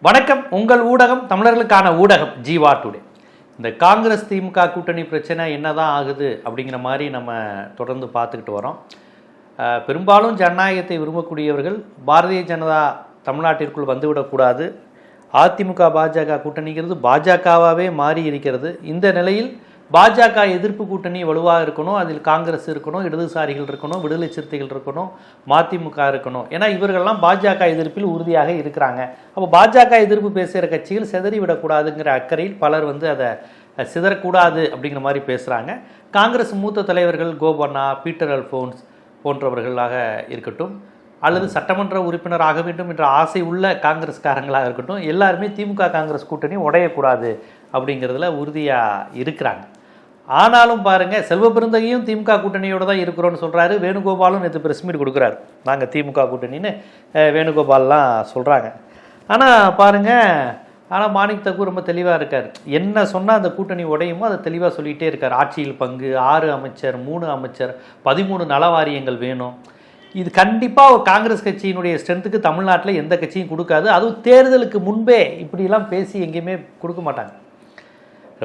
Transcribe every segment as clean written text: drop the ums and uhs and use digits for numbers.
வணக்கம். உங்கள் ஊடகம் தமிழர்களுக்கான ஊடகம் ஜீவா டுடே. இந்த காங்கிரஸ் திமுக கூட்டணி பிரச்சனை என்னதான் ஆகுது அப்படிங்கிற மாதிரி நம்ம தொடர்ந்து பார்த்துக்கிட்டு வரோம். பெரும்பாலும் ஜனநாயகத்தை விரும்பக்கூடியவர்கள் பாரதிய ஜனதா தமிழ்நாட்டிற்குள் வந்துவிடக்கூடாது, அதிமுக பாஜக கூட்டணிங்கிறது பாஜகவாகவே மாறி இருக்கிறது. இந்த நிலையில் பாஜக எதிர்ப்பு கூட்டணி வலுவாக இருக்கணும், அதில் காங்கிரஸ் இருக்கணும், இடதுசாரிகள் இருக்கணும், விடுதலை சிறுத்தைகள் இருக்கணும், மதிமுக இருக்கணும். ஏன்னா இவர்கள்லாம் பாஜக எதிர்ப்பில் உறுதியாக இருக்கிறாங்க. அப்போ பாஜக எதிர்ப்பு பேசுகிற கட்சிகள் சிதறிவிடக்கூடாதுங்கிற அக்கறையில் பலர் அதை சிதறக்கூடாது அப்படிங்கிற மாதிரி பேசுகிறாங்க. காங்கிரஸ் மூத்த தலைவர்கள் கோபண்ணா, பீட்டர் அல்ஃபோன்ஸ் போன்றவர்களாக இருக்கட்டும், அல்லது சட்டமன்ற உறுப்பினர் ஆக வேண்டும் என்ற ஆசை உள்ள காங்கிரஸ்காரங்களாக இருக்கட்டும், எல்லாருமே திமுக காங்கிரஸ் கூட்டணி உடையக்கூடாது அப்படிங்கிறதுல உறுதியாக இருக்கிறாங்க. ஆனாலும் பாருங்கள், செல்வ பெருந்தகையும் திமுக கூட்டணியோடு தான் இருக்கிறோன்னு சொல்கிறாரு. வேணுகோபாலும் நேற்று ப்ரெஸ் மீட் கொடுக்குறாரு, நாங்கள் திமுக கூட்டணின்னு வேணுகோபால்லாம் சொல்கிறாங்க. ஆனால் பாருங்கள், மாணிக் தாக்கூர் ரொம்ப தெளிவாக இருக்கார். என்ன சொன்னால் அந்த கூட்டணி உடையுமோ அதை தெளிவாக சொல்லிகிட்டே இருக்கார். ஆட்சியில் பங்கு, 6 அமைச்சர், 3 அமைச்சர், 13 நலவாரியங்கள் வேணும். இது கண்டிப்பாக ஒரு காங்கிரஸ் கட்சியினுடைய ஸ்ட்ரென்த்துக்கு தமிழ்நாட்டில் எந்த கட்சியும் கொடுக்காது. அதுவும் தேர்தலுக்கு முன்பே இப்படிலாம் பேசி எங்கேயுமே கொடுக்க மாட்டாங்க.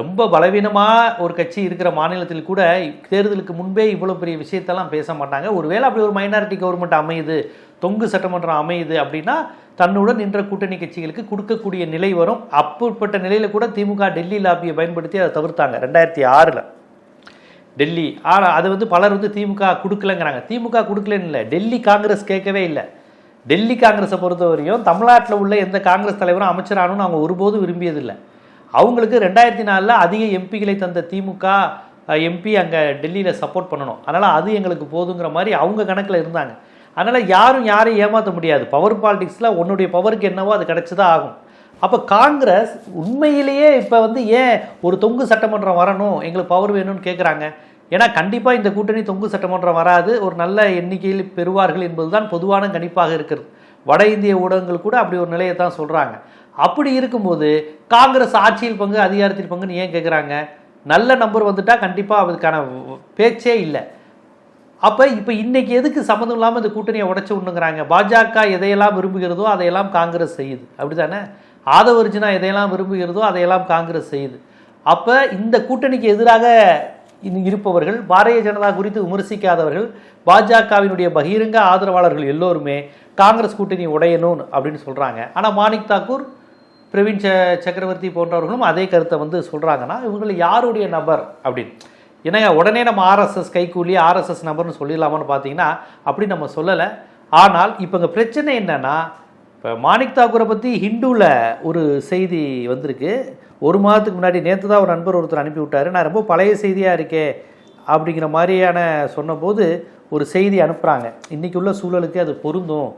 ரொம்ப பலவீனமாக ஒரு கட்சி இருக்கிற மாநிலத்தில் கூட தேர்தலுக்கு முன்பே இவ்வளோ பெரிய விஷயத்தெல்லாம் பேச மாட்டாங்க. ஒருவேளை அப்படி ஒரு மைனாரிட்டி கவர்மெண்ட் அமையுது, தொங்கு சட்டமன்றம் அமையுது அப்படின்னா தன்னுடன் நின்ற கூட்டணி கட்சிகளுக்கு கொடுக்கக்கூடிய நிலை வரும். அப்படிப்பட்ட நிலையில் கூட திமுக டெல்லி லாபியை பயன்படுத்தி அதை தவிர்த்தாங்க 2006 டெல்லி. ஆனால் அது பலர் திமுக கொடுக்கலங்கிறாங்க. திமுக கொடுக்கலன்னு இல்லை, டெல்லி காங்கிரஸ் கேட்கவே இல்லை. டெல்லி காங்கிரஸை பொறுத்தவரையும் தமிழ்நாட்டில் உள்ள எந்த காங்கிரஸ் தலைவரும் அமைச்சர் ஆகணும்னு அவங்க ஒருபோதும் விரும்பியதில்லை. அவங்களுக்கு 2004 அதிக எம்பிகளை தந்த திமுக எம்பி அங்கே டெல்லியில் சப்போர்ட் பண்ணணும், அதனால் அது எங்களுக்கு போதுங்கிற மாதிரி அவங்க கணக்கில் இருந்தாங்க. அதனால் யாரையும் ஏமாற்ற முடியாது. பவர் பாலிடிக்ஸில் உன்னுடைய பவருக்கு என்னவோ அது கிடச்சிதான் ஆகும். அப்போ காங்கிரஸ் உண்மையிலேயே இப்போ ஏன் ஒரு தொங்கு சட்டமன்றம் வரணும், எங்களுக்கு பவர் வேணும்னு கேட்குறாங்க. ஏன்னா கண்டிப்பாக இந்த கூட்டணி தொங்கு சட்டமன்றம் வராது, ஒரு நல்ல எண்ணிக்கையில் பெறுவார்கள் என்பது தான் பொதுவான கணிப்பாக இருக்கிறது. வட இந்திய ஊடகங்கள் கூட அப்படி ஒரு நிலையை தான் சொல்கிறாங்க. அப்படி இருக்கும்போது காங்கிரஸ் ஆட்சியில் பங்கு, அதிகாரத்தில் பங்குன்னு ஏன் கேட்குறாங்க? நல்ல நம்பர் வந்துட்டால் கண்டிப்பாக அதுக்கான பேச்சே இல்லை. அப்போ இப்போ இன்றைக்கி எதுக்கு சம்மந்தம் இல்லாமல் இந்த கூட்டணியை உடச்சி விடணுங்கிறாங்க? பாஜக எதையெல்லாம் விரும்புகிறதோ அதையெல்லாம் காங்கிரஸ் செய்யுது, அப்படி தானே? ஆதவர்ஜுனா எதையெல்லாம் விரும்புகிறதோ அதையெல்லாம் காங்கிரஸ் செய்யுது. அப்போ இந்த கூட்டணிக்கு எதிராக இருப்பவர்கள், பாரதிய ஜனதா குறித்து விமர்சிக்காதவர்கள், பாஜகவினுடைய பகிரங்க ஆதரவாளர்கள் எல்லோருமே காங்கிரஸ் கூட்டணி உடையணும் அப்படின்னு சொல்கிறாங்க. ஆனால் மாணிக் தாக்கூர், பிரவீன் சக்கரவர்த்தி போன்றவர்களும் அதே கருத்தை சொல்கிறாங்கன்னா இவங்க யாருடைய நபர் அப்படின்னு. ஏன்னா உடனே நம்ம ஆர்எஸ்எஸ் கைக்கூலி, ஆர்எஸ்எஸ் நபர்னு சொல்லிடலாமான்னு பார்த்தீங்கன்னா அப்படி நம்ம சொல்லலை. ஆனால் இப்போ இங்கே பிரச்சனை என்னென்னா, இப்போ மாணிக் தாக்கூரை பற்றி ஹிந்துவில் ஒரு செய்தி வந்திருக்கு. ஒரு மாதத்துக்கு முன்னாடி, நேற்று தான் ஒரு நண்பர் ஒருத்தர் அனுப்பி விட்டார். நான் ரொம்ப பழைய செய்தியாக இருக்கே அப்படிங்கிற மாதிரியான சொன்னபோது ஒரு செய்தி அனுப்புகிறாங்க. இன்றைக்கி உள்ள சூழலுக்கு அது பொருந்தும்,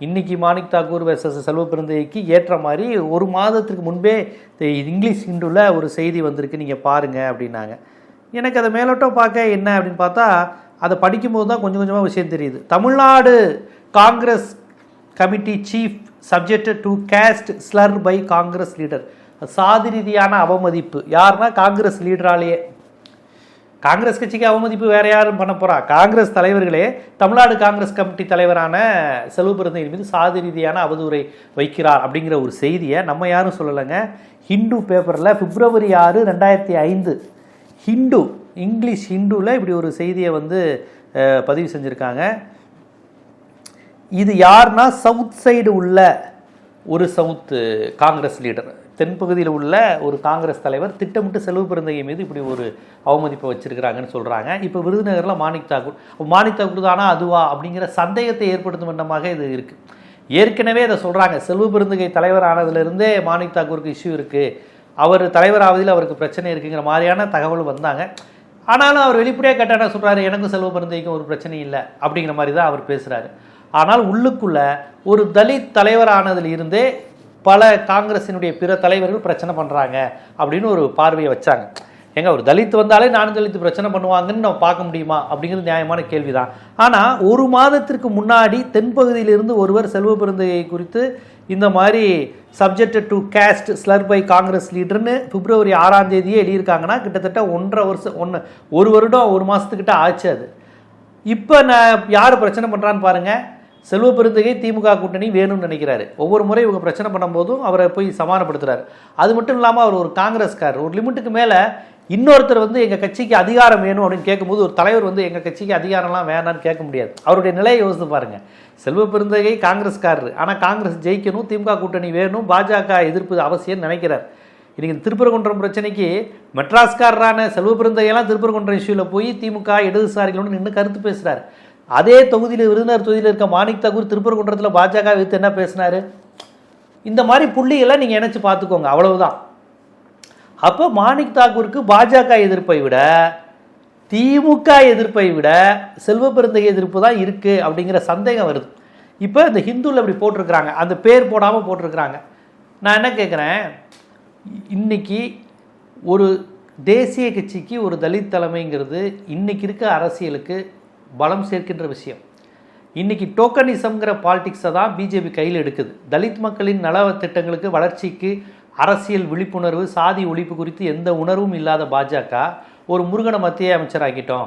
இன்றைக்கி மாணிக் தாக்கூர் வெர்சஸ் செல்வ பெருந்தகைக்கு ஏற்ற மாதிரி ஒரு மாதத்துக்கு முன்பே இங்கிலீஷ் ஹிந்துவில் ஒரு செய்தி வந்திருக்கு, நீங்கள் பாருங்கள் அப்படின்னாங்க. எனக்கு அதை மேலோட்டம் பார்க்க என்ன அப்படின்னு பார்த்தா, அதை படிக்கும்போது தான் கொஞ்சம் கொஞ்சமாக விஷயம் தெரியுது. Tamil Nadu Congress committee chief subjected to caste slur by Congress leader. சாதி ரீதியான அவமதிப்பு. யாருன்னா காங்கிரஸ் லீடராலேயே. காங்கிரஸ் கட்சிக்கு அவமதிப்பு வேற யாரும் பண்ண போகிறா? காங்கிரஸ் தலைவர்களே தமிழ்நாடு காங்கிரஸ் கமிட்டி தலைவரான செல்வ பெருந்தகை மீது சாதி ரீதியான அவதூறை வைக்கிறார் அப்படிங்கிற ஒரு செய்தியை நம்ம யாரும் சொல்லலைங்க. ஹிந்து பேப்பரில் February 6, 2005 ஹிந்து, இங்கிலீஷ் ஹிந்துவில் இப்படி ஒரு செய்தியை பதிவு செஞ்சுருக்காங்க. இது யாருன்னா சவுத் சைடு உள்ள ஒரு சவுத் காங்கிரஸ் லீடர், தென்பகுதியில் உள்ள ஒரு காங்கிரஸ் தலைவர் திட்டமிட்டு செல்வ பெருந்தகை மீது இப்படி ஒரு அவமதிப்பை வச்சிருக்கிறாங்கன்னு சொல்கிறாங்க. இப்போ விருதுநகரில் மாணிக் தாக்கூர் தானா அதுவா அப்படிங்கிற சந்தேகத்தை ஏற்படுத்தும் வண்ணமாக இது இருக்குது. ஏற்கனவே இதை சொல்கிறாங்க, செல்வ பெருந்தகை தலைவர் ஆனதுலேருந்தே மாணிக் தாக்கூருக்கு இஷ்யூ இருக்குது, அவர் தலைவர் ஆவதில் அவருக்கு பிரச்சனை இருக்குங்கிற மாதிரியான தகவல் வந்தாங்க. ஆனாலும் அவர் வெளிப்படையாக கேட்டால் என்ன சொல்கிறாரு, எனக்கும் செல்வ பெருந்தகைக்கும் ஒரு பிரச்சனை இல்லை அப்படிங்கிற மாதிரி தான் அவர் பேசுகிறாரு. ஆனால் உள்ளுக்குள்ள ஒரு தலித் தலைவர் ஆனதில் இருந்தே பல காங்கிரஸினுடைய பிற தலைவர்கள் பிரச்சனை பண்ணுறாங்க அப்படின்னு ஒரு பார்வையை வச்சாங்க. ஏங்க, ஒரு தலித் வந்தாலே நானும் தலித்து பிரச்சனை பண்ணுவாங்கன்னு நம்ம பார்க்க முடியுமா அப்படிங்கிறது நியாயமான கேள்வி தான். ஆனால் ஒரு மாதத்திற்கு முன்னாடி தென்பகுதியிலிருந்து ஒருவர் செல்வ பெருந்தகை குறித்து இந்த மாதிரி subjected to caste slur by Congress லீடர்னு February 6 எழுதியிருக்காங்கன்னா கிட்டத்தட்ட 1.5 வருஷம், ஒரு வருடம் 1 மாதத்துக்கிட்ட ஆச்சு அது. இப்போ நான் யார் பிரச்சனை பண்ணுறான்னு பாருங்கள். செல்வ பெருந்தகை திமுக கூட்டணி வேணும்னு நினைக்கிறாரு. ஒவ்வொரு முறை இவங்க பிரச்சனை பண்ணும்போதும் அவரை போய் சமாதானப்படுத்துறாரு. அது மட்டும் இல்லாமல் அவர் ஒரு காங்கிரஸ்காரர். ஒரு லிமிட்டுக்கு மேலே இன்னொருத்தர் வந்து எங்கள் கட்சிக்கு அதிகாரம் வேணும் அப்படின்னு கேட்கும்போது ஒரு தலைவர் வந்து எங்கள் கட்சிக்கு அதிகாரம்லாம் வேணான்னு கேட்க முடியாது. அவருடைய நிலையை யோசித்து பாருங்கள். செல்வ பெருந்தகை காங்கிரஸ்காரர், ஆனால் காங்கிரஸ் ஜெயிக்கணும், திமுக கூட்டணி வேணும், பாஜக எதிர்ப்பு அவசியம் நினைக்கிறார். இன்றைக்கி திருப்பரங்குன்றம் பிரச்சனைக்கு மெட்ராஸ்காரரான செல்வ பெருந்தகையெல்லாம் திருப்பரங்குன்றம் இஷ்யூவில் போய் திமுக இடதுசாரிகளோடு நின்று கருத்து பேசுகிறார். அதே தொகுதியில் விருதுநகர் தொகுதியில் இருக்க மாணிக் தாக்கூர் திருப்பரங்குன்றத்தில் பாஜக வைத்து என்ன பேசினார்? இந்த மாதிரி புள்ளியெல்லாம் நீங்கள் நினச்சி பார்த்துக்கோங்க, அவ்வளவுதான். அப்போ மாணிக் தாக்கூருக்கு பாஜக எதிர்ப்பை விட திமுக எதிர்ப்பை விட செல்வ பெருந்தகை எதிர்ப்பு தான் இருக்குது அப்படிங்கிற சந்தேகம் வருது. இப்போ இந்த ஹிந்துவில் அப்படி போட்டிருக்கிறாங்க, அந்த பேர் போடாமல் போட்டிருக்கிறாங்க. நான் என்ன கேட்குறேன், இன்னைக்கு ஒரு தேசிய கட்சிக்கு ஒரு தலித் தலைமைங்கிறது இன்றைக்கி இருக்க அரசியலுக்கு பலம் சேர்க்கின்ற விஷயம். இன்றைக்கி டோக்கனிசம்ங்கிற பாலிடிக்ஸை தான் பிஜேபி கையில் எடுக்குது. தலித் மக்களின் நல திட்டங்களுக்கு, வளர்ச்சிக்கு, அரசியல் விழிப்புணர்வு, சாதி ஒழிப்பு குறித்து எந்த உணர்வும் இல்லாத பாஜக ஒரு முருகனை மத்திய அமைச்சராக்கிட்டோம்,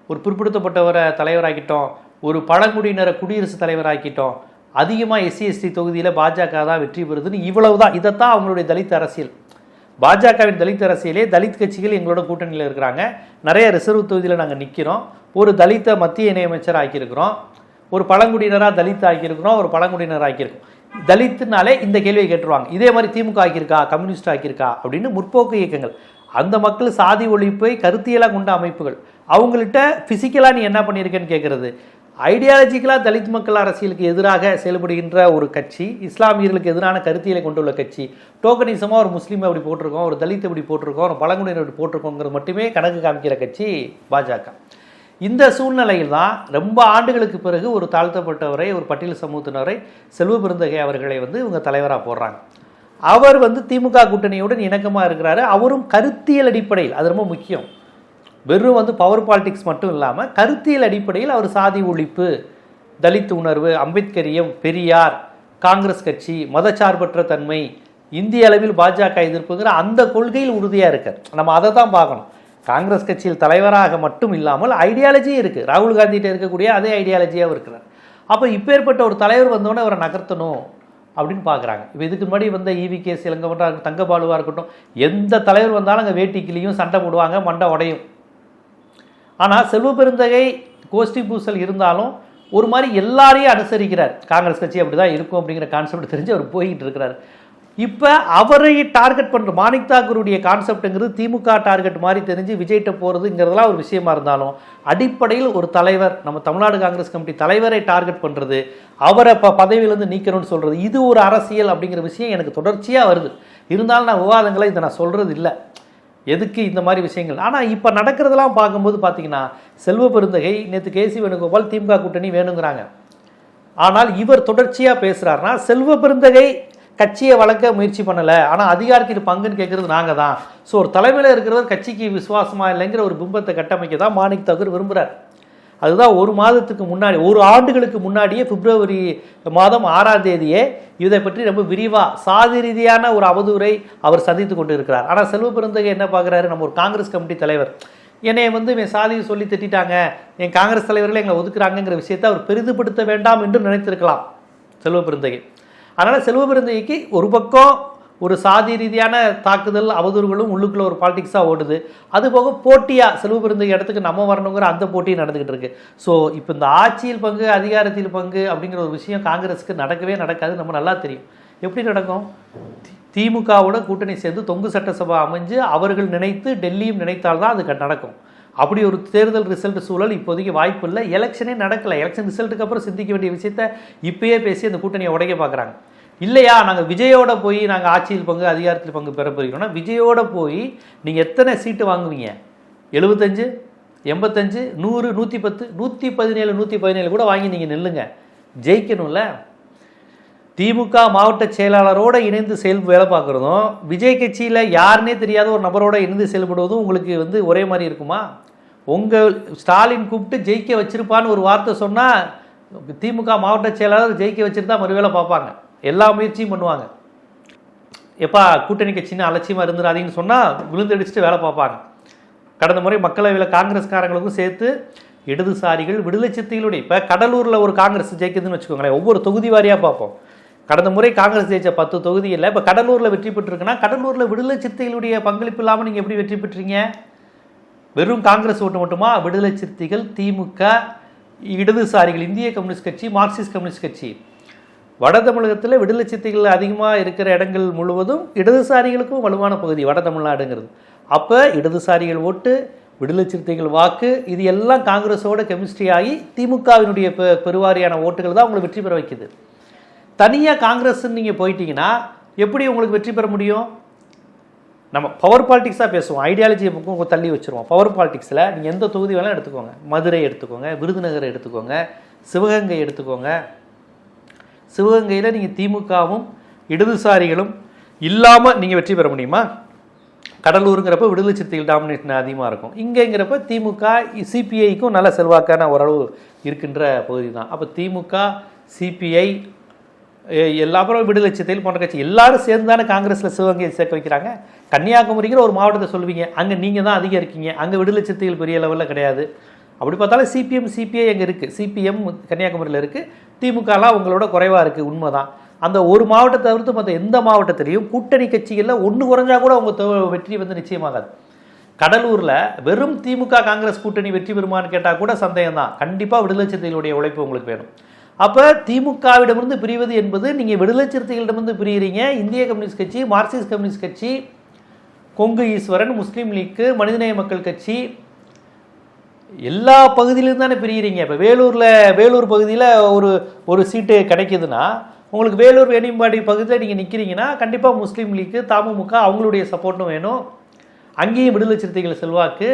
ஒரு பிற்படுத்தப்பட்டவரை தலைவராக்கிட்டோம், ஒரு பழங்குடியினரை குடியரசுத் தலைவராக்கிட்டோம், அதிகமாக எஸ்சி எஸ்டி தொகுதியில் பாஜக தான் வெற்றி பெறுதுன்னு இவ்வளவு தான். இதைத்தான் அவங்களுடைய தலித் அரசியல். பாஜகவின் தலித் அரசியலே தலித் கட்சிகள் எங்களோட கூட்டணியில் இருக்கிறாங்க, நிறைய ரிசர்வ் தொகுதியில் நாங்கள் நிற்கிறோம், ஒரு தலித்தை மத்திய இணையமைச்சர் ஆக்கியிருக்கிறோம், ஒரு பழங்குடியினராக தலித் ஆக்கியிருக்கிறோம், ஒரு பழங்குடியினர் ஆக்கியிருக்கோம். தலித்துனாலே இந்த கேள்வியை கேட்டுருவாங்க. இதே மாதிரி திமுக ஆக்கியிருக்கா, கம்யூனிஸ்ட் ஆக்கியிருக்கா அப்படின்னு முற்போக்கு இயக்கங்கள், அந்த மக்கள் சாதி ஒழிப்பை கருத்தியலாக கொண்ட அமைப்புகள், அவங்கள்ட்ட ஃபிசிக்கலாக நீ என்ன பண்ணியிருக்கேன்னு கேட்குறது. ஐடியாலஜிக்கலாக தலித் மக்கள் அரசியலுக்கு எதிராக செயல்படுகின்ற ஒரு கட்சி, இஸ்லாமியர்களுக்கு எதிரான கருத்தியலை கொண்டுள்ள கட்சி, டோக்கனிசமாக ஒரு முஸ்லீம் அப்படி போட்டிருக்கோம், ஒரு தலித் இப்படி போட்டிருக்கோம், ஒரு பழங்குடியினர் இப்படி போட்டிருக்கோங்கிறது மட்டுமே கணக்கு காமிக்கிற கட்சி பாஜக. இந்த சூழ்நிலையில் தான் ரொம்ப ஆண்டுகளுக்கு பிறகு ஒரு தாழ்த்தப்பட்டவரை, ஒரு பட்டியல் சமூகத்தினரை, செல்வ பெருந்தகை அவர்களை வந்து இவங்க தலைவராக போடுறாங்க. அவர் வந்து திமுக கூட்டணியுடன் இணக்கமாக இருக்கிறாரு. அவரும் கருத்தியல் அடிப்படையில், அது ரொம்ப முக்கியம், வெறும் வந்து பவர் பாலிடிக்ஸ் மட்டும் இல்லாமல் கருத்தியல் அடிப்படையில் அவர் சாதி ஒழிப்பு, தலித் உணர்வு, அம்பேத்கரியம், பெரியார், காங்கிரஸ் கட்சி, மதச்சார்பற்ற தன்மை, இந்திய அளவில் பாஜக எதிர்ப்புங்கிற அந்த கொள்கையில் உறுதியாக இருக்கார். நம்ம அதை தான் பார்க்கணும். காங்கிரஸ் கட்சியில் தலைவராக மட்டும் இல்லாமல் ஐடியாலஜியும் இருக்குது. ராகுல் காந்திகிட்ட இருக்கக்கூடிய அதே ஐடியாலஜியாகவும் இருக்கிறார். அப்போ இப்பேற்பட்ட ஒரு தலைவர் வந்தோடனே அவரை நகர்த்தணும் அப்படின்னு பார்க்குறாங்க. இப்போ இதுக்கு முன்னாடி வந்த EVK இளங்கோவனா, தங்கபாலுவாக இருக்கட்டும், எந்த தலைவர் வந்தாலும் அங்கே வேட்டிக்கிலையும் சண்டை போடுவாங்க, மண்டை உடையும். ஆனால் செல்வ பெருந்தகை கோஷ்டி பூசல் இருந்தாலும் ஒரு மாதிரி எல்லாரையும் அனுசரிக்கிறார். காங்கிரஸ் கட்சி அப்படி தான் இருக்கும் அப்படிங்கிற கான்செப்ட் தெரிஞ்சு அவர் போய்கிட்டு இருக்கிறார். இப்போ அவரை டார்கெட் பண்ணுற மாணிக் தாக்கூருடைய கான்செப்டுங்கிறது திமுக டார்கெட் மாதிரி தெரிஞ்சு விஜய்கிட்ட போகிறதுங்கிறதுலாம் ஒரு விஷயமா இருந்தாலும், அடிப்படையில் ஒரு தலைவர், நம்ம தமிழ்நாடு காங்கிரஸ் கமிட்டி தலைவரை டார்கெட் பண்ணுறது, அவரை பதவியிலேருந்து நீக்கணும்னு சொல்கிறது, இது ஒரு அரசியல் அப்படிங்கிற விஷயம் எனக்கு தொடர்ச்சியாக வருது. இருந்தாலும் நான் விவாதங்களை இதை நான் சொல்கிறது இல்லை, எதுக்கு இந்த மாதிரி விஷயங்கள். ஆனால் இப்போ நடக்கிறதெல்லாம் பார்க்கும்போது பார்த்தீங்கன்னா, செல்வ பெருந்தகை நேற்று KC வேணுகோபால் திமுக கூட்டணி வேணுங்கிறாங்க. ஆனால் இவர் தொடர்ச்சியாக பேசுகிறாருன்னா, செல்வ பெருந்தகை கட்சியை வளர்க்க முயற்சி பண்ணலை, ஆனால் அதிகாரத்தில் பங்குன்னு கேட்குறது நாங்கள் தான். ஸோ ஒரு தலைமையில் இருக்கிறவர் கட்சிக்கு விசுவாசமாக இல்லைங்கிற ஒரு பிம்பத்தை கட்டமைக்க தான் மாணிக் தாக்கூர் விரும்புகிறார். அதுதான் ஒரு மாதத்துக்கு முன்னாடி, ஒரு ஆண்டுகளுக்கு முன்னாடியே பிப்ரவரி மாதம் 6ஆம் தேதியே இதை பற்றி ரொம்ப விரிவாக சாதி ரீதியான ஒரு அவதூறை அவர் சந்தித்து கொண்டு இருக்கிறார். ஆனால் செல்வ பெருந்தகை என்ன பார்க்குறாரு, நம்ம ஒரு காங்கிரஸ் கமிட்டி தலைவர், என்னை வந்து என் சாதியை சொல்லி திட்டாங்க, என் காங்கிரஸ் தலைவர்கள் எங்களை ஒதுக்குறாங்கிற விஷயத்தை அவர் பெரிதுபடுத்த வேண்டாம் என்று நினைத்திருக்கலாம் செல்வ பெருந்தகை. அதனால் செல்வ பெருந்தகைக்கு ஒரு பக்கம் ஒரு சாதி ரீதியான தாக்குதல், அவதூறுகளும் உள்ளுக்குள்ள ஒரு பாலிடிக்ஸாக ஓடுது. அதுபோக போட்டியாக செல்வ பெருந்தகை இடத்துக்கு நம்ம வரணுங்கிற அந்த போட்டியும் நடந்துக்கிட்டு இருக்கு. ஸோ இப்போ இந்த ஆட்சியில் பங்கு, அதிகாரத்தில் பங்கு அப்படிங்கிற ஒரு விஷயம் காங்கிரஸுக்கு நடக்கவே நடக்காது, நம்ம நல்லா தெரியும். எப்படி நடக்கும்? திமுகவோட கூட்டணி சேர்ந்து தொங்கு சட்டசபை அமைஞ்சு அவர்கள் நினைத்து டெல்லியும் நினைத்தால்தான் அது நடக்கும். அப்படி ஒரு தேர்தல் ரிசல்ட் சூழல் இப்போதைக்கு வாய்ப்பு இல்லை. எலெக்ஷனே நடக்கலை. எலெக்ஷன் ரிசல்ட்டுக்கு அப்புறம் சிந்திக்க வேண்டிய விஷயத்த இப்பயே பேசி அந்த கூட்டணியை உடைக்க பார்க்குறாங்க. இல்லையா, நாங்கள் விஜயோட போய் நாங்கள் ஆட்சியில் பங்கு, அதிகாரத்தில் பங்கு பெற போகிறோம்னா, விஜயோட போய் நீங்கள் எத்தனை சீட்டு வாங்குவீங்க? 75, 85, 100, 110, 117, 117 கூட வாங்கி நீங்கள் நில்லுங்க, ஜெயிக்கணும்ல. திமுக மாவட்ட செயலாளரோடு இணைந்து வேலை பார்க்குறதும், விஜய் கட்சியில் யாருன்னே தெரியாத ஒரு நபரோட இணைந்து செயல்படுவதும் உங்களுக்கு வந்து ஒரே மாதிரி இருக்குமா? உங்கள் ஸ்டாலின் கூப்பிட்டு ஜெயிக்க வச்சிருப்பான்னு ஒரு வார்த்தை சொன்னால் திமுக மாவட்ட செயலாளர் ஜெயிக்க வச்சுருந்தா மறுவேளை பார்ப்பாங்க, எல்லா முயற்சியும் பண்ணுவாங்க. எப்பா கூட்டணி கட்சின்னு அலட்சியமாக இருந்துடாதீங்கன்னு சொன்னால் விழுந்தடிச்சுட்டு வேலை பார்ப்பாங்க. கடந்த முறை மக்களவையில் காங்கிரஸ்காரங்களுக்கும் சேர்த்து இடதுசாரிகள் விடுதலை சிறுத்தைகளுடைய இப்போ கடலூரில் ஒரு காங்கிரஸ் ஜெயிக்குதுன்னு வச்சுக்கோங்களேன், ஒவ்வொரு தொகுதி வாரியாக பார்ப்போம். கடந்த முறை காங்கிரஸ் ஜெயிச்ச 10 தொகுதி இல்லை, இப்போ கடலூரில் வெற்றி பெற்றிருக்குன்னா கடலூரில் விடுதலை சிறுத்தைகளுடைய பங்களிப்பு இல்லாமல் நீங்கள் எப்படி வெற்றி பெற்றீங்க? வெறும் காங்கிரஸ் ஓட்டு மட்டுமா? விடுதலை சிறுத்தைகள், திமுக, இடதுசாரிகள், இந்திய கம்யூனிஸ்ட் கட்சி, மார்க்சிஸ்ட் கம்யூனிஸ்ட் கட்சி. வட தமிழகத்தில் விடுதலை சிறுத்தைகள் அதிகமாக இருக்கிற இடங்கள் முழுவதும் இடதுசாரிகளுக்கும் வலுவான பகுதி வட தமிழ்நாடுங்கிறது. அப்போ இடதுசாரிகள் ஓட்டு, விடுதலை சிறுத்தைகள் வாக்கு, இது எல்லாம் காங்கிரஸோட கெமிஸ்ட்ரி ஆகி திமுகவினுடைய பெருவாரியான ஓட்டுகள் தான் உங்களை வெற்றி பெற வைக்குது. தனியாக காங்கிரஸ்ன்னு நீங்கள் போயிட்டீங்கன்னா எப்படி உங்களுக்கு வெற்றி பெற முடியும்? நம்ம பவர் பாலிட்டிக்ஸாக பேசுவோம், ஐடியாலஜியை பக்கம் தள்ளி வச்சுருவோம். பவர் பாலிட்டிக்ஸில் நீங்கள் எந்த தொகுதி வேணாலும் எடுத்துக்கோங்க, மதுரை எடுத்துக்கோங்க, விருதுநகரை எடுத்துக்கோங்க, சிவகங்கை எடுத்துக்கோங்க. சிவகங்கையில் நீங்கள் திமுகவும் இடதுசாரிகளும் இல்லாமல் நீங்கள் வெற்றி பெற முடியுமா? கடலூருங்கிறப்ப விடுதலை சிறுத்தைகள் டாமினேஷன் அதிகமாக இருக்கும். இங்கேங்கிறப்ப திமுக, சிபிஐக்கும் நல்ல செல்வாக்கான ஓரளவு இருக்கின்ற பகுதி தான். அப்போ திமுக, சிபிஐ, எல்லாரும் விடுதலை சிறுத்தைகள் போன்ற கட்சி எல்லாரும் சேர்ந்து தானே காங்கிரஸில் சிவகங்கையை சேர்க்க வைக்கிறாங்க. கன்னியாகுமரிங்கிற ஒரு மாவட்டத்தை சொல்லுவீங்க, அங்கே நீங்கள் தான் அதிகம் இருக்கீங்க, அங்கே விடுதலை சிறுத்தைகள் பெரிய லெவலில் கிடையாது. அப்படி பார்த்தாலும் சிபிஎம், சிபிஐ அங்கே இருக்குது, சிபிஎம் கன்னியாகுமரியில் இருக்குது, திமுகலாம் உங்களோட குறைவாக இருக்குது, உண்மை தான். அந்த ஒரு மாவட்டத்தை தவிர்த்து மற்ற எந்த மாவட்டத்திலையும் கூட்டணி கட்சிகளில் ஒன்று குறைஞ்சா கூட அவங்க வெற்றி வந்து நிச்சயமாகாது. கடலூரில் வெறும் திமுக காங்கிரஸ் கூட்டணி வெற்றி பெறுமான்னு கேட்டால் கூட சந்தேகம் தான். கண்டிப்பாக விடுதலை சிறுத்தைகளுடைய உழைப்பு உங்களுக்கு வேணும். அப்போ திமுகவிடமிருந்து பிரிவது என்பது நீங்கள் விடுதலை சிறுத்தைகளிடமிருந்து பிரிகிறீங்க. இந்திய கம்யூனிஸ்ட் கட்சி, மார்க்சிஸ்ட் கம்யூனிஸ்ட் கட்சி, கொங்கு ஈஸ்வரன், முஸ்லீம் லீக்கு, மனிதநேய மக்கள் கட்சி, எல்லா பகுதியிலும் தானே பிரிகிறீங்க. இப்போ வேலூர் பகுதியில் ஒரு சீட்டு கிடைக்குதுன்னா உங்களுக்கு வேலூர் வேணியம்பாடி பகுதியில் நீங்கள் நிற்கிறீங்கன்னா கண்டிப்பாக முஸ்லீம் லீக்கு, தமுமுக அவங்களுடைய சப்போர்ட்டும் வேணும். அங்கேயும் விடுதலை சிறுத்தைகள் செல்வாக்கு,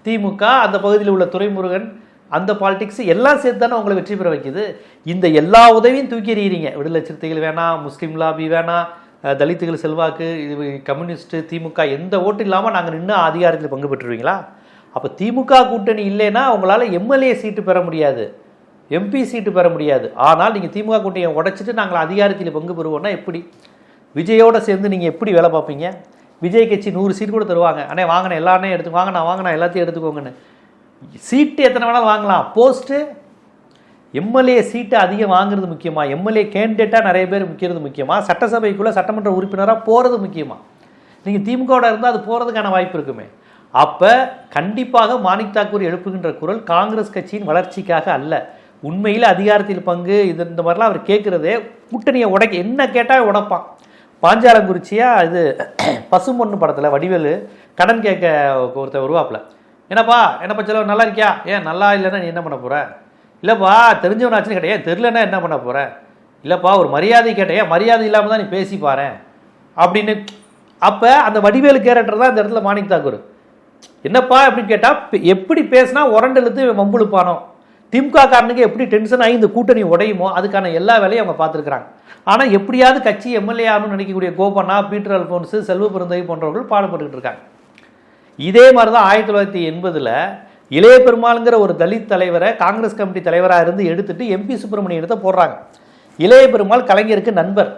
திமுக, அந்த பகுதியில் உள்ள துரைமுருகன், அந்த பாலிடிக்ஸ் எல்லாம் சேர்த்து தானே உங்களை வெற்றி பெற வைக்குது. இந்த எல்லா உதவியும் தூக்கி எறிகிறீங்க. விடுதலை சிறுத்தைகள் வேணாம், முஸ்லீம் லாபி வேணாம், தலித்துகள் செல்வாக்கு, இது கம்யூனிஸ்ட்டு, திமுக எந்த ஓட்டு இல்லாமல் நாங்கள் நின்று அதிகாரத்தில் பங்கு பெற்றுருவீங்களா? அப்போ திமுக கூட்டணி இல்லைன்னா உங்களால் எம்எல்ஏ சீட்டு பெற முடியாது, எம்பி சீட்டு பெற முடியாது. ஆனால் நீங்கள் திமுக கூட்டணியை உடைச்சிட்டு நாங்கள் அதிகாரத்தில் பங்கு பெறுவோம்னா எப்படி? விஜயோட சேர்ந்து நீங்கள் எப்படி வேலை பார்ப்பீங்க? விஜய் கட்சி 100 சீட்டு கூட தருவாங்க, அண்ணே வாங்கின எல்லாமே எடுத்து வாங்கினா எல்லாத்தையும் எடுத்துக்கோங்கன்னு. சீட்டு எத்தனை வேணாலும் வாங்கலாம், போஸ்ட்டு எம்எல்ஏ சீட்டு அதிகம் வாங்குறது முக்கியமா, எம்எல்ஏ கேண்டிடேட்டாக நிறைய பேர் முக்கியது முக்கியமா, சட்டசபைக்குள்ளே சட்டமன்ற உறுப்பினராக போகிறது முக்கியமா? நீங்கள் திமுகவோட இருந்தால் அது போகிறதுக்கான வாய்ப்பு இருக்குமே. அப்போ கண்டிப்பாக மாணிக் தாக்கூர் எழுப்புகின்ற குரல் காங்கிரஸ் கட்சியின் வளர்ச்சிக்காக அல்ல, உண்மையில் அதிகாரத்தில் பங்கு இந்த மாதிரிலாம் அவர் கேட்குறதே கூட்டணியை உடைக்க. என்ன கேட்டால் உடைப்பான். பாஞ்சாலங்குறிச்சியா இது பசும்பொண்ணு படத்தில் வடிவேலு கடன் கேட்க ஒருத்தர் உருவாப்பில், என்னப்பா செலவு நல்லா இருக்கியா, ஏன் நல்லா இல்லைன்னா நீ என்ன பண்ண போகிற, இல்லைப்பா தெரிஞ்சவனாச்சுன்னு கேட்டேன், ஏன் தெரிலன்னா என்ன பண்ண போகிற, இல்லைப்பா ஒரு மரியாதை கேட்டேன், ஏன் மரியாதை இல்லாமல் தான் நீ பேசி பாரு அப்படின்னு. அப்போ அந்த வடிவேலு கேரக்டர் தான் இந்த இடத்துல மாணிக் தாக்கூர். என்னப்பா அப்படின்னு கேட்டால் எப்படி பேசினா உரண்டு இழுத்து வம்புழுப்பானோ, திமுக காரனுக்கு எப்படி டென்ஷன் ஆகி இந்த கூட்டணி உடையுமோ அதுக்கான எல்லா வேலையும் அவங்க பார்த்துருக்குறாங்க. ஆனால் எப்படியாவது கட்சி எம்எல்ஏ ஆகணும்னு நினைக்கக்கூடிய கோபண்ணா, பீட்டர் அல்போன்ஸு, செல்வ பெருந்தகை போன்றவர்கள் பாடுபட்டுக்கிட்டு இருக்காங்க. இதே மாதிரி தான் 1980 இளைய பெருமாளுங்கிற ஒரு தலித் தலைவரை காங்கிரஸ் கமிட்டி தலைவராக இருந்து எடுத்துட்டு எம்பி சுப்பிரமணியத்தை போடுறாங்க. இளைய பெருமாள் கலைஞருக்கு நண்பர்,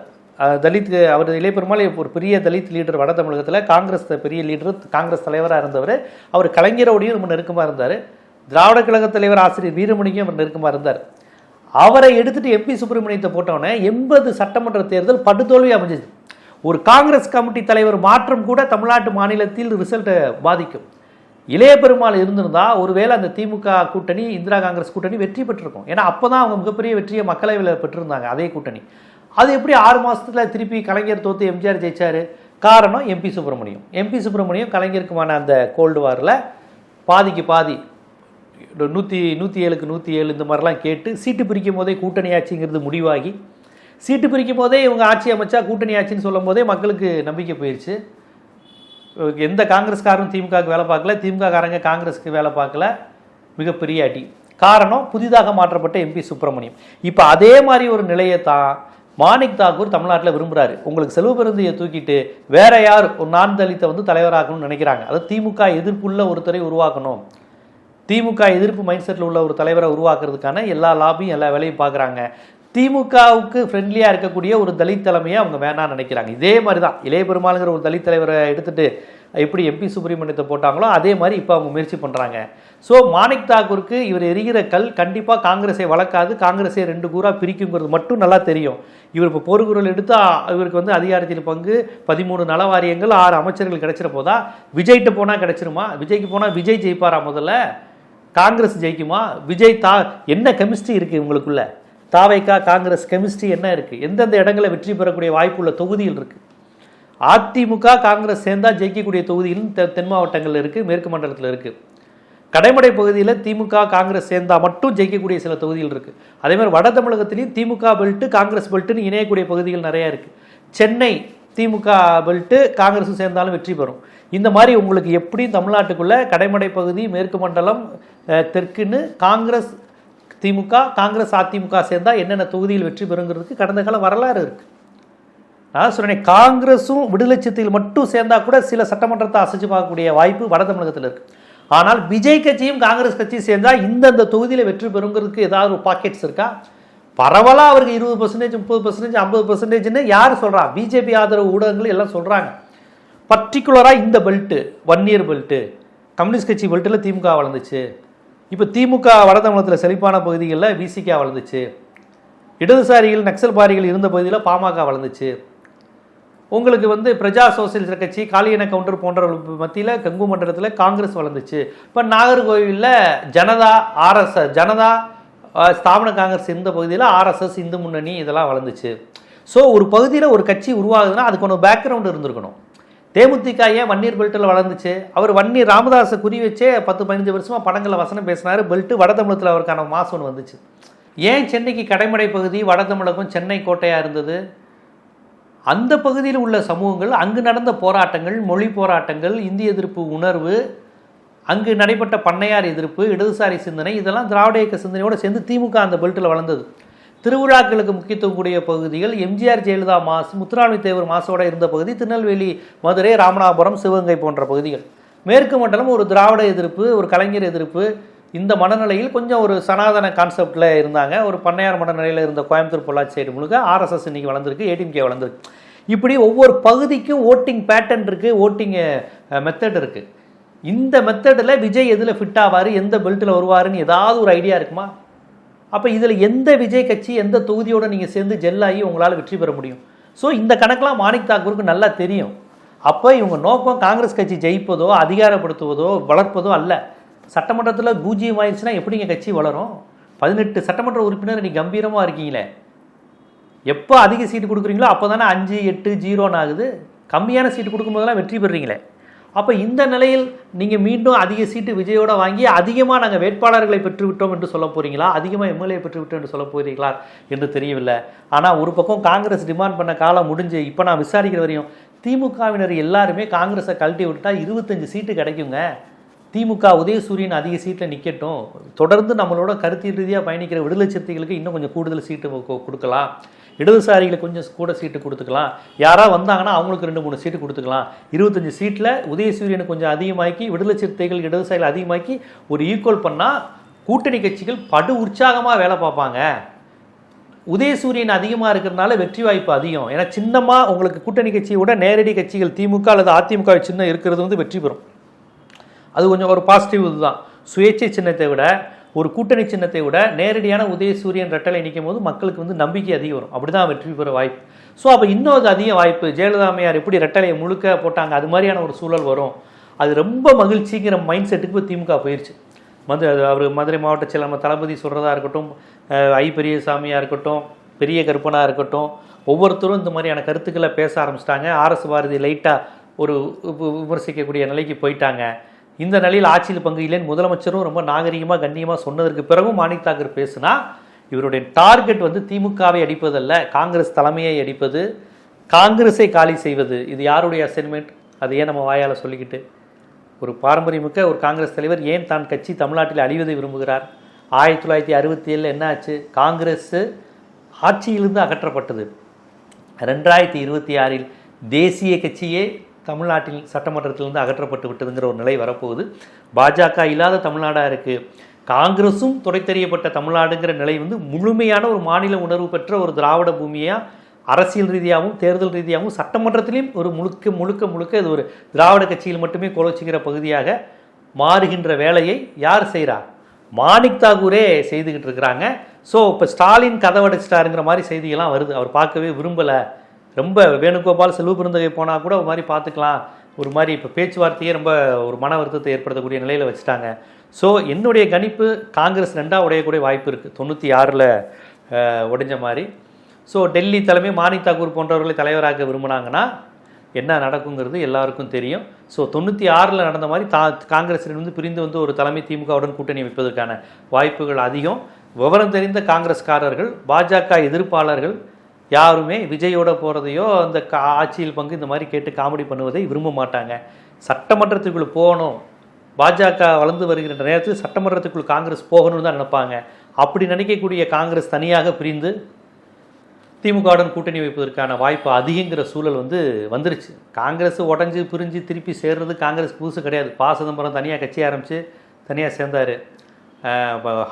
தலித், அவர் இளைய பெருமாள் ஒரு பெரிய தலித் லீடர், வட தமிழகத்தில் காங்கிரஸ் பெரிய லீடர், காங்கிரஸ் தலைவராக இருந்தவர். அவர் கலைஞரோடையும் ரொம்ப நெருக்கமாக இருந்தார். திராவிட கழக தலைவர் ஆசிரியர் வீரமணிக்கும் அவர் நெருக்கமாக இருந்தார். அவரை எடுத்துட்டு எம்பி சுப்பிரமணியத்தை போட்டோன்னே 80 சட்டமன்ற தேர்தல் படுதோல்வி அமைஞ்சது. ஒரு காங்கிரஸ் கமிட்டி தலைவர் மாற்றம் கூட தமிழ்நாட்டு மாநிலத்தில் ரிசல்ட்டை பாதிக்கும். இளைய பெருமாள் இருந்திருந்தால் ஒருவேளை அந்த திமுக கூட்டணி, இந்திரா காங்கிரஸ் கூட்டணி வெற்றி பெற்றிருக்கும். ஏன்னா அப்போ தான் அவங்க மிகப்பெரிய வெற்றியை மக்களவையில் பெற்றிருந்தாங்க அதே கூட்டணி. அது எப்படி 6 மாதத்தில் திருப்பி கலைஞர் தோற்று எம்ஜிஆர் ஜெயிச்சார்? காரணம் எம்பி சுப்பிரமணியம். எம்பி சுப்பிரமணியம் கலைஞருக்குமான அந்த கோல்டு வாரில் பாதிக்கு பாதி 107க்கு 107 இந்த மாதிரிலாம் கேட்டு சீட்டு பிரிக்கும் போதே கூட்டணி ஆட்சிங்கிறது முடிவாகி, சீட்டு பிரிக்கும் போதே இவங்க ஆட்சி அமைச்சா கூட்டணி ஆட்சின்னு சொல்லும் போதே மக்களுக்கு நம்பிக்கை போயிடுச்சு. எந்த காங்கிரஸ்காரரும் திமுகவுக்கு வேலை பார்க்கல, திமுக காரங்க காங்கிரஸுக்கு வேலை பார்க்கல, மிகப்பெரிய அடி. காரணம் புதிதாக மாற்றப்பட்ட எம்பி சுப்பிரமணியம். இப்போ அதே மாதிரி ஒரு நிலையை தான் மாணிக் தாக்கூர் தமிழ்நாட்டில் விரும்புகிறாரு. உங்களுக்கு செல்வ பெருந்தையை தூக்கிட்டு வேற யார் ஒரு நான் தலித்தை வந்து தலைவராக்கணும்னு நினைக்கிறாங்க. அது திமுக எதிர்ப்புள்ள ஒருத்தரை உருவாக்கணும், திமுக எதிர்ப்பு மைண்ட் செட்டில் உள்ள ஒரு தலைவரை உருவாக்குறதுக்கான எல்லா லாபியும் எல்லா வேலையும் பார்க்குறாங்க. திமுகவுக்கு ஃப்ரெண்ட்லியாக இருக்கக்கூடிய ஒரு தலித் தலைமையை அவங்க வேணான்னு நினைக்கிறாங்க. இதே மாதிரி தான் இளைய பெருமாளுங்கிற ஒரு தலித் தலைவரை எடுத்துகிட்டு எப்படி எம்பி சுப்பிரமணியத்தை போட்டாங்களோ அதே மாதிரி இப்போ அவங்க முயற்சி பண்ணுறாங்க. ஸோ மாணிக் தாக்கூருக்கு இவர் எரிகிற கல் கண்டிப்பாக காங்கிரஸை வளர்க்காது, காங்கிரஸை 2 கூறாக பிரிக்குங்கிறது மட்டும் நல்லா தெரியும். இவர் இப்போ போர்க்குரல் எடுத்து இவருக்கு வந்து அதிகாரத்தில் பங்கு 13 நல வாரியங்கள் 6 அமைச்சர்கள் கிடைச்சிட போதா? விஜய்கிட்ட போனால் கிடைச்சிருமா? விஜய்க்கு போனால் விஜய் ஜெயிப்பாரா? முதல்ல காங்கிரஸ் ஜெயிக்குமா? விஜய் என்ன கெமிஸ்ட்ரி இருக்குது உங்களுக்குள்ள? தாவைக்கா காங்கிரஸ் கெமிஸ்ட்ரி என்ன இருக்குது? எந்தெந்த இடங்களில் வெற்றி பெறக்கூடிய வாய்ப்புள்ள தொகுதியில் இருக்குது? அதிமுக காங்கிரஸ் சேர்ந்தால் ஜெயிக்கக்கூடிய தொகுதியிலும் தென் மாவட்டங்களில் இருக்குது, மேற்கு மண்டலத்தில் இருக்குது. கடைமடை பகுதியில் திமுக காங்கிரஸ் சேர்ந்தால் மட்டும் ஜெயிக்கக்கூடிய சில தொகுதிகள் இருக்குது. அதேமாதிரி வட தமிழகத்திலையும் திமுக பெல்ட்டு காங்கிரஸ் பெல்ட்டுன்னு இணையக்கூடிய பகுதிகள் நிறையா இருக்குது. சென்னை திமுக பெல்ட்டு காங்கிரஸும் சேர்ந்தாலும் வெற்றி பெறும். இந்த மாதிரி உங்களுக்கு எப்படி தமிழ்நாட்டுக்குள்ளே கடைமடை பகுதி, மேற்கு மண்டலம், தெற்குன்னு காங்கிரஸ் திமுக காங்கிரஸ் அதிமுக சேர்ந்தால் என்னென்ன தொகுதியில் வெற்றி பெறுங்கிறதுக்கு கடந்த கால வரலாறு இருக்குது. நான் சொன்னேன், காங்கிரஸும் விடுதலை சிறுத்தைகள் மட்டும் சேர்ந்தால் கூட சில சட்டமன்றத்தை அசைச்சு பார்க்கக்கூடிய வாய்ப்பு வட தமிழகத்தில் இருக்குது. ஆனால் விஜய் கட்சியும் காங்கிரஸ் கட்சியும் சேர்ந்தால் இந்தந்த தொகுதியில் வெற்றி பெறுங்கிறதுக்கு ஏதாவது ஒரு பாக்கெட்ஸ் இருக்கா? பரவலாக அவருக்கு 20%, 30%, 50%ன்னு யார் சொல்கிறா? பிஜேபி ஆதரவு ஊடகங்கள் எல்லாம் சொல்கிறாங்க. பர்டிகுலராக இந்த பெல்ட்டு 1 இயர் பெல்ட்டு, கம்யூனிஸ்ட் கட்சி பெல்ட்டில் திமுக வளர்ந்துச்சு. இப்போ திமுக வட தமிழகத்தில் செழிப்பான பகுதிகளில் விசிகா வளர்ந்துச்சு. இடதுசாரிகள் நக்சல்பாரிகள் இருந்த பகுதியில் பாமக வளர்ந்துச்சு. உங்களுக்கு வந்து பிரஜா சோசியலிஸ்ட் கட்சி, காளியன கவுண்டர் போன்றவர்கள் மத்தியில் கங்கு மண்டலத்தில் காங்கிரஸ் வளர்ந்துச்சு. இப்போ நாகர்கோவிலில் ஜனதா ஆர்எஸ்எஸ், ஜனதா ஸ்தாபன காங்கிரஸ் இருந்த பகுதியில் ஆர்எஸ்எஸ், இந்து முன்னணி இதெல்லாம் வளர்ந்துச்சு. ஸோ ஒரு பகுதியில் ஒரு கட்சி உருவாகுதுன்னா அதுக்கு ஒன்று பேக்ரவுண்டு இருந்திருக்கணும். தேமுதிக ஏன் 1 இயர் பெல்ட்டில் வளர்ந்துச்சு? அவர் 1 இயர் ராமதாஸை குறி வச்சே 10-15 வருஷமாக படங்களில் வசனம் பேசினார். பெல்ட்டு வட தமிழகத்தில் அவருக்கான மாசம் ஒன்று வந்துச்சு. ஏன் சென்னைக்கு கடைமடை பகுதி வட தமிழகம் சென்னை கோட்டையாக இருந்தது? அந்த பகுதியில் உள்ள சமூகங்கள், அங்கு நடந்த போராட்டங்கள், மொழி போராட்டங்கள், இந்திய எதிர்ப்பு உணர்வு, அங்கு நடைபெற்ற பண்ணையார் எதிர்ப்பு, இடதுசாரி சிந்தனை, இதெல்லாம் திராவிட இயக்க சிந்தனையோடு சேர்ந்து திமுக அந்த பெல்ட்டில் வளர்ந்தது. திருவிழாக்களுக்கு முக்கியத்துவம் கூடிய பகுதிகள் எம்ஜிஆர் ஜெயலலிதா மாசு, முத்துராமலிங்க தேவர் மாசோட இருந்த பகுதி திருநெல்வேலி, மதுரை, ராமநாதபுரம், சிவகங்கை போன்ற பகுதிகள். மேற்கு மண்டலம் ஒரு திராவிட எதிர்ப்பு, ஒரு கலைஞர் எதிர்ப்பு, இந்த மனநிலையில் கொஞ்சம் ஒரு சனாதன கான்செப்டில் இருந்தாங்க. ஒரு பண்ணையார் மனநிலையில் இருந்த கோயம்புத்தூர் பொள்ளாச்சி சைடு முழுக்க ஆர்எஸ்எஸ் இன்றைக்கி வளர்ந்துருக்கு, ஏடிஎம்கே வளர்ந்துருக்கு. இப்படி ஒவ்வொரு பகுதிக்கும் ஓட்டிங் பேட்டர்ன் இருக்குது, ஓட்டிங் மெத்தட் இருக்குது. இந்த மெத்தடில் விஜய் எதில் ஃபிட் ஆவார், எந்த பெல்ட்டில் வருவாருன்னு ஏதாவது ஒரு ஐடியா இருக்குமா? அப்போ இதில் எந்த விஜய் கட்சி எந்த தொகுதியோடு நீங்கள் சேர்ந்து ஜெல்லாகி உங்களால் வெற்றி பெற முடியும்? ஸோ இந்த கணக்கெலாம் மாணிக் தாக்கூருக்கு நல்லா தெரியும். அப்போ இவங்க நோக்கம் காங்கிரஸ் கட்சி ஜெயிப்பதோ அதிகாரப்படுத்துவதோ வளர்ப்பதோ அல்ல. சட்டமன்றத்தில் பூஜ்ஜியம் ஆயிடுச்சுன்னா எப்படிங்க கட்சி வளரும்? 18 சட்டமன்ற உறுப்பினர் நீ கம்பீரமாக இருக்கீங்களே, எப்போ அதிக சீட்டு கொடுக்குறீங்களோ அப்போ தானே 5, 8, 0 ஆகுது. கம்மியான சீட்டு கொடுக்கும்போதெல்லாம் வெற்றி பெறுறீங்களே. அப்போ இந்த நிலையில் நீங்கள் மீண்டும் அதிக சீட்டு விஜயோட வாங்கி அதிகமாக நாங்கள் வேட்பாளர்களை பெற்றுவிட்டோம் என்று சொல்ல போகிறீங்களா, அதிகமாக எம்எல்ஏ பெற்றுவிட்டோம் என்று சொல்ல போகிறீங்களா என்று தெரியவில்லை. ஆனால் ஒரு பக்கம் காங்கிரஸ் டிமாண்ட் பண்ண காலம் முடிஞ்சு இப்போ நான் விசாரிக்கிற வரையும் திமுகவினர் எல்லாருமே காங்கிரஸை கழட்டி விட்டால் 25 சீட்டு கிடைக்குங்க. திமுக உதயசூரியன் அதிக சீட்டில் நிற்கட்டும், தொடர்ந்து நம்மளோட கருத்தியல் ரீதியாக பயணிக்கிற விடுதலை சிறுத்தைகளுக்கு இன்னும் கொஞ்சம் கூடுதல் சீட்டு கொடுக்கலாம், இடதுசாரிகளுக்கு கொஞ்சம் கூட சீட்டு கொடுத்துக்கலாம், யாராவது வந்தாங்கன்னா அவங்களுக்கு 2-3 சீட்டு கொடுத்துக்கலாம். 25 சீட்டில் உதயசூரியனுக்கு கொஞ்சம் அதிகமாக்கி விடுதலை சிறுத்தைகள் இடதுசாரிகள் அதிகமாக்கி ஒரு ஈக்குவல் பண்ணால் கூட்டணி கட்சிகள் படு உற்சாகமாக வேலை பார்ப்பாங்க. உதயசூரியன் அதிகமாக இருக்கிறதுனால வெற்றி வாய்ப்பு அதிகம். ஏன்னா சின்னமாக உங்களுக்கு கூட்டணி கட்சியை விட நேரடி கட்சிகள் திமுக அல்லது அதிமுக சின்னம் இருக்கிறது வந்து வெற்றி பெறும். அது கொஞ்சம் ஒரு பாசிட்டிவ் இதுதான். சுயேட்சை சின்னத்தை விட ஒரு கூட்டணி சின்னத்தை விட நேரடியான உதயசூரியன் ரெட்டலை நிற்கும் போது மக்களுக்கு வந்து நம்பிக்கை அதிகம் வரும். அப்படி தான் வெற்றி பெற வாய்ப்பு. ஸோ அப்போ இன்னொரு அதிக வாய்ப்பு, ஜெயலலிதா அம்மையார் எப்படி ரெட்டலையை முழுக்க போட்டாங்க அது மாதிரியான ஒரு சூழல் வரும். அது ரொம்ப மகிழ்ச்சிங்கிற மைண்ட் செட்டுக்கு இப்போ திமுக போயிடுச்சு. அவர் மதுரை மாவட்ட செயலர் தளபதி சொல்கிறதா இருக்கட்டும், ஐ பெரியசாமியாக இருக்கட்டும், பெரிய கருப்பனாக இருக்கட்டும், ஒவ்வொருத்தரும் இந்த மாதிரியான கருத்துக்களை பேச ஆரம்பிச்சிட்டாங்க. ஆர்எஸ் பாரதி லைட்டாக ஒரு விமர்சிக்கக்கூடிய நிலைக்கு போயிட்டாங்க. இந்த நிலையில் ஆட்சியில் பங்கு இல்லைன்னு முதலமைச்சரும் ரொம்ப நாகரிகமாக கண்ணியமாக சொன்னதற்கு பிறகும் மாணிக் தாக்கூர் பேசுனா இவருடைய டார்கெட் வந்து திமுகவை அடிப்பதல்ல, காங்கிரஸ் தலைமையை அடிப்பது, காங்கிரஸை காலி செய்வது. இது யாருடைய அசைன்மெண்ட்? அது ஏன் நம்ம வாயால் சொல்லிக்கிட்டு? ஒரு பாரம்பரியமிக்க ஒரு காங்கிரஸ் தலைவர் ஏன் தான் கட்சி தமிழ்நாட்டில் அழிவதை விரும்புகிறார்? 1967 என்ன ஆச்சு? காங்கிரஸ் ஆட்சியிலிருந்து அகற்றப்பட்டது. 2026 தேசிய கட்சியே தமிழ்நாட்டில் சட்டமன்றத்திலிருந்து அகற்றப்பட்டு விட்டதுங்கிற ஒரு நிலை வரப்போகுது. பாஜக இல்லாத தமிழ்நாடாக இருக்குது, காங்கிரஸும் துடைத்தெறியப்பட்ட தமிழ்நாடுங்கிற நிலை வந்து முழுமையான ஒரு மாநில உணர்வு பெற்ற ஒரு திராவிட பூமியாக அரசியல் ரீதியாகவும் தேர்தல் ரீதியாகவும் சட்டமன்றத்திலையும் ஒரு முழுக்க இது ஒரு திராவிட கட்சியில் மட்டுமே கோலோச்சுகிற பகுதியாக மாறுகின்ற வேலையை யார் செய்கிறா? மாணிக் தாகூரே செய்துக்கிட்டு இருக்கிறாங்க. ஸோ இப்போ ஸ்டாலின் கதவடைச்சிட்டாருங்கிற மாதிரி செய்திகள்லாம் வருது. அவர் பார்க்கவே விரும்பலை. ரொம்ப வேணுகோபால் செல்வ பெருந்தகை போனால் கூட ஒரு மாதிரி பார்த்துக்கலாம், ஒரு மாதிரி இப்போ பேச்சுவார்த்தையே ரொம்ப ஒரு மன வருத்தத்தை ஏற்படுத்தக்கூடிய நிலையில் வச்சுட்டாங்க. ஸோ என்னுடைய கணிப்பு காங்கிரஸ் 2ஆக உடையக்கூடிய வாய்ப்பு இருக்குது, 96ல் உடைஞ்ச மாதிரி. ஸோ டெல்லி தலைமை மாணிக் தாக்கூர் போன்றவர்களை தலைவராக விரும்பினாங்கன்னா என்ன நடக்குங்கிறது எல்லாருக்கும் தெரியும். ஸோ 96ல் நடந்த மாதிரி காங்கிரஸிலிருந்து பிரிந்து வந்து ஒரு தலைமை திமுகவுடன் கூட்டணி வைப்பதற்கான வாய்ப்புகள் அதிகம். விவரம் தெரிந்த காங்கிரஸ்காரர்கள், பாஜக எதிர்ப்பாளர்கள் யாருமே விஜயோட போகிறதையோ அந்த ஆட்சியில் பங்கு இந்த மாதிரி கேட்டு காமெடி பண்ணுவதை விரும்ப மாட்டாங்க. சட்டமன்றத்துக்குள் போகணும், பாஜக வளர்ந்து வருகிற நேரத்தில் சட்டமன்றத்துக்குள் காங்கிரஸ் போகணும்னு தான் நினைப்பாங்க. அப்படி நினைக்கக்கூடிய காங்கிரஸ் தனியாக பிரிந்து திமுகவுடன் கூட்டணி வைப்பதற்கான வாய்ப்பு அதிகங்கிற சூழல் வந்துருச்சு. காங்கிரஸ் உடஞ்சி பிரிஞ்சு திருப்பி சேர்றது காங்கிரஸ் புதுசு கிடையாது. ப. சிதம்பரம் தனியாக கட்சி ஆரம்பித்து தனியாக சேர்ந்தார்.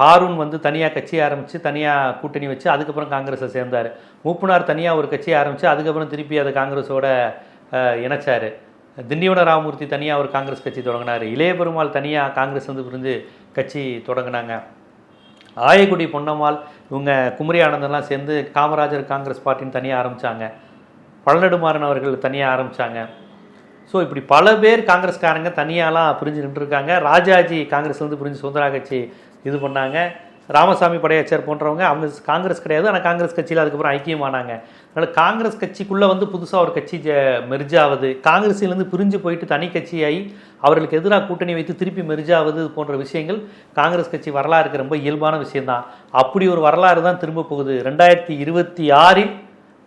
ஹாரூன் தனியாக கட்சி ஆரம்பித்து தனியாக கூட்டணி வச்சு அதுக்கப்புறம் காங்கிரஸை சேர்ந்தார். மூப்பனார் தனியாக ஒரு கட்சியை ஆரம்பித்து அதுக்கப்புறம் திருப்பி அதை காங்கிரஸோட இணைச்சார். திண்டிவன ராமமூர்த்தி தனியாக ஒரு காங்கிரஸ் கட்சி தொடங்கினார். இளைய பெருமாள் தனியாக காங்கிரஸ் பிரிஞ்சு கட்சி தொடங்கினாங்க. ஆயக்குடி பொன்னம்மாள் இவங்க குமரி ஆனந்தெல்லாம் சேர்ந்து காமராஜர் காங்கிரஸ் பார்ட்டின்னு தனியாக ஆரம்பித்தாங்க. பழநெடுமாறன் அவர்கள் தனியாக ஆரம்பித்தாங்க. ஸோ இப்படி பல பேர் காங்கிரஸ்காரங்க தனியாலாம் பிரிஞ்சு நின்றுருக்காங்க. ராஜாஜி காங்கிரஸ்லேருந்து பிரிஞ்சு சுதந்திரா கட்சி இது பண்ணாங்க. ராமசாமி படையாச்சர் போன்றவங்க அவங்க காங்கிரஸ் கிடையாது, ஆனால் காங்கிரஸ் கட்சியில் அதுக்கப்புறம் ஐக்கியமானாங்க. அதனால் காங்கிரஸ் கட்சிக்குள்ளே புதுசாக ஒரு கட்சி மெர்ஜாவது, காங்கிரஸிலேருந்து பிரிஞ்சு போயிட்டு தனி கட்சியாகி அவர்களுக்கு எதிராக கூட்டணி வைத்து திருப்பி மெர்ஜாவது போன்ற விஷயங்கள் காங்கிரஸ் கட்சி வரலாறுக்கு ரொம்ப இயல்பான விஷயந்தான். அப்படி ஒரு வரலாறு தான் திரும்ப போகுது. 2026இல்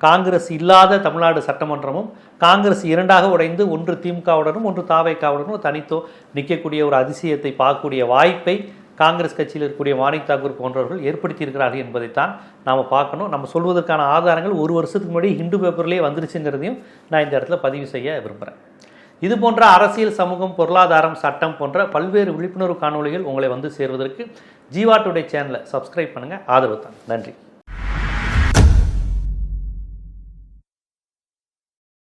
காங்கிரஸ் இல்லாத தமிழ்நாடு சட்டமன்றமும் காங்கிரஸ் 2ஆக உடைந்து ஒன்று திமுகவுடனும் ஒன்று தாவேக்காவுடனும் தனித்தோ நிற்கக்கூடிய ஒரு அதிசயத்தை பார்க்கக்கூடிய வாய்ப்பை காங்கிரஸ் கட்சியில் இருக்கக்கூடிய மாணிக் தாக்கூர் போன்றவர்கள் ஏற்படுத்தியிருக்கிறார்கள் என்பதைத்தான் நாம் பார்க்கணும். நம்ம சொல்வதற்கான ஆதாரங்கள் ஒரு வருஷத்துக்கு முன்னாடி ஹிந்து பேப்பர்லேயே வந்துருச்சுங்கிறதையும் நான் இந்த இடத்துல பதிவு செய்ய விரும்புகிறேன். இது போன்ற அரசியல், சமூகம், பொருளாதாரம், சட்டம் போன்ற பல்வேறு விழிப்புணர்வு காணொளிகள் உங்களை சேர்வதற்கு ஜீவா டுடே சேனலை சப்ஸ்கிரைப் பண்ணுங்கள், ஆதரவு தான். நன்றி.